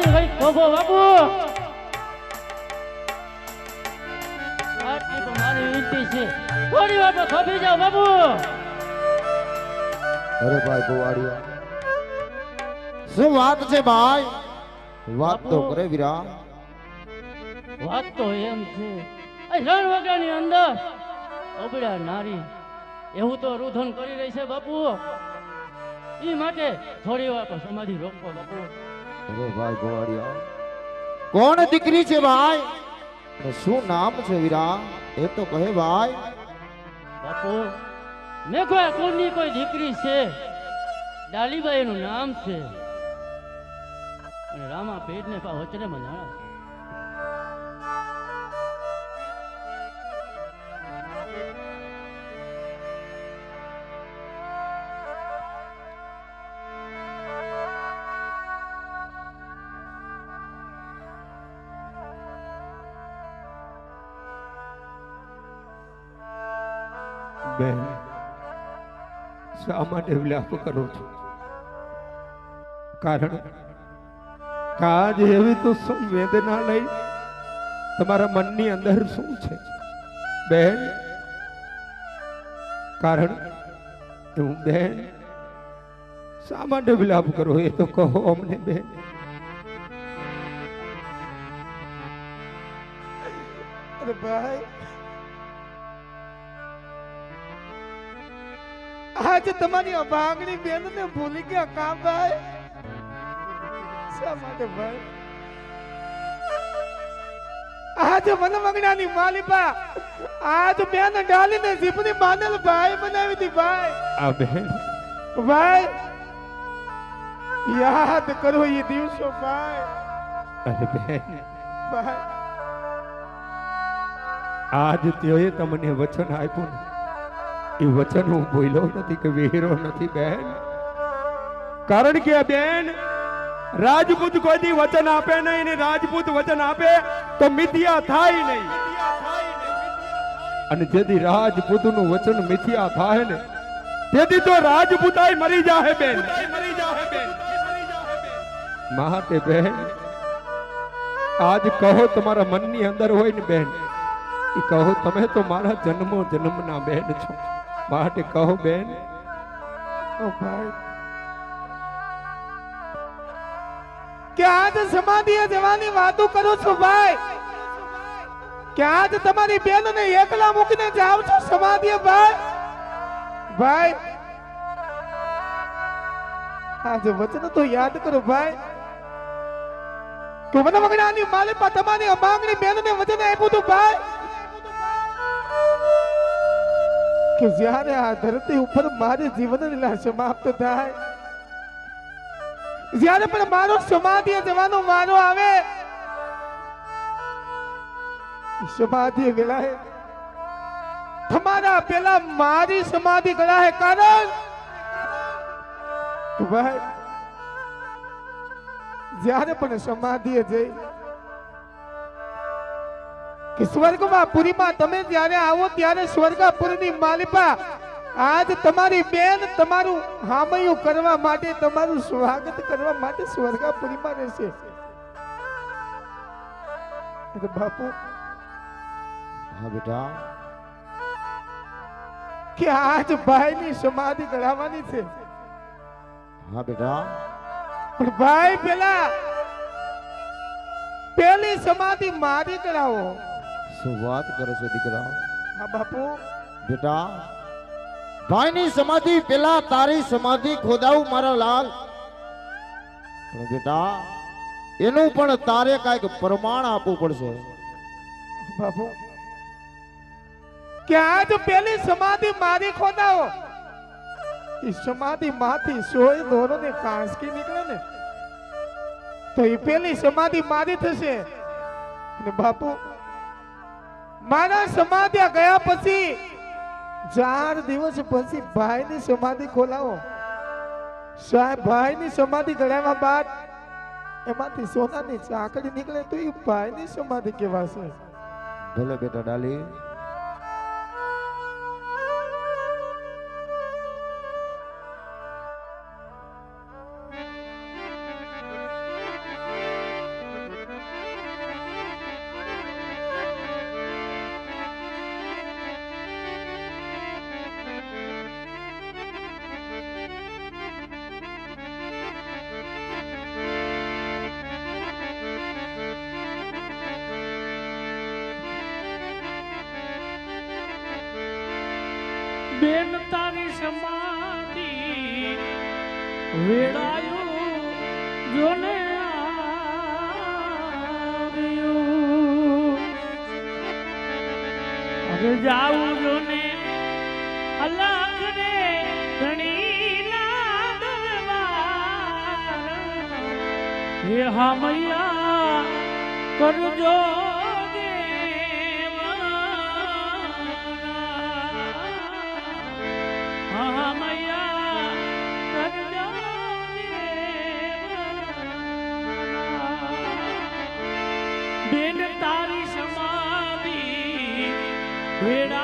આરતી ભાઈ ખોખો બાપુ આરતી તો મારી વિનંતી છે થોડી વાર પર ખપી જાઓ બાપુ અરે ભાઈ ગોવાળિયા શું વાત છે ભાઈ વાત તો કરે વીરા વાત તો એમ છે આ રણ વાગ્યાની અંદર અબડા નારી એવું તો રુધન કરી રહી છે બાપુ ઈ માટે થોડી વાર પર સમાધિ રોકો બાપુ અરે ભાઈ ગોવાળિયા કોણ દીકરી છે ભાઈ અને શું નામ છે વીરા એ તો કહે ભાઈ બાપુ મેઘવા કુળની કોઈ દીકરી છે ડાલીબાઈ નું નામ છે અને રામા પેટ ને પા વચને મંજાણા છે બેન શા માટે વિલાપ કરો છો કારણ કાજ એવી તો સંવેદના લઈ તમારા મનની અંદર શું છે બેન કારણ હું બેન શા માટે વિલાપ કરો એ તો કહો અમને બેન અરે ભાઈ आज तुम्हारी अभागनी बेन ने भूल गया काम भाई शा માટે ભાઈ आज मन मंगणाની માલિપા आज બેન ડાલીને જીભની માનેલ ભાઈ બનાવી દી ભાઈ આ બેન ભાઈ યાદ કરો ये દિવસો ભાઈ અરે બેન ભાઈ આજ તેઓએ તમને વચન આપ્યું ને એ વચન હું બોલ્યો નથી કે વેરો નથી બેન કારણ કે બેન રાજપૂત કોઈ દી વચન આપે નહીં ને રાજપૂત વચન આપે તો મિથ્યા થાય નહીં અને જેથી રાજપૂત નું વચન મિથ્યા થાય ને તેથી તો રાજપૂતાઈ મરી જાહે બેન માટે બેન આજ કહો તમારા મનની અંદર હોય ને બેન એ કહો તમે તો મારા જન્મો જન્મના બેન છો માટે કહો બેન ઓ ભાઈ કે આજ સમાધિએ જવાની વાતો કરો છો ભાઈ કે આજ તમારી બેન ને એકલા મૂકીને જાવ છો સમાધિએ ભાઈ ભાઈ આજ વચન તો યાદ કરો ભાઈ કે મને મગણાની માલિપા તમારી અમાંગણી બેન ને વચન આપ્યું હતું ભાઈ કે જ્યારે આ ધરતી ઉપર મારી જીવન લીલા સમાપ્ત થાય જ્યારે પણ મારો સમાધિએ જવાનો વારો આવે સમાધિ વેળાએ તમારા પેલા મારી સમાધિ ગળાએ કારણ કે ભાઈ જ્યારે પણ સમાધિએ જઈ કે સ્વર્ગમાં પુરીમાં તમે જ્યારે આવો ત્યારે સ્વર્ગપુરીની માલિપા આજ તમારી બેન તમારું હામયું કરવા માટે તમારું સ્વાગત કરવા માટે સ્વર્ગપુરીમાં રહેશે બાપુ હા બેટા કે આજ ભાઈની સમાધિ કરાવવાની છે હા બેટા પણ ભાઈ પેલી સમાધિ મારી કરાવો શું વાત કરે છે દીકરા હા બાપુ બેટા ભાઈની સમાધિ પેલા તારી સમાધિ ખોદાવું મારા લાલ પણ બેટા એનું પણ તારે કાંઈક પ્રમાણ આપવું પડશે બાપુ કે આજ પેલી સમાધિ મારી ખોદાવો એ સમાધિ માંથી સોય દોરો ને કાંસકી નીકળે ને તો એ પેલી સમાધિ મારી થશે અને બાપુ મારા સમાધિ ગયા પછી 4 દિવસ પછી ભાઈની સમાધિ ખોલાવો સાહેબ ભાઈની સમાધિ ગળાવ્યા બાદ એમાંથી સોનાની ચાકડી નીકળે તો એ ભાઈની સમાધિ કહેવાશે ભલે બેટા ડાલી સમાધિ વેળાયું જોને આવ્યું. હવે જાવું જોને અલગ રે ધણીના દરબાર. હે હામૈયા કરજો બેન તારી સમાધિ વેડા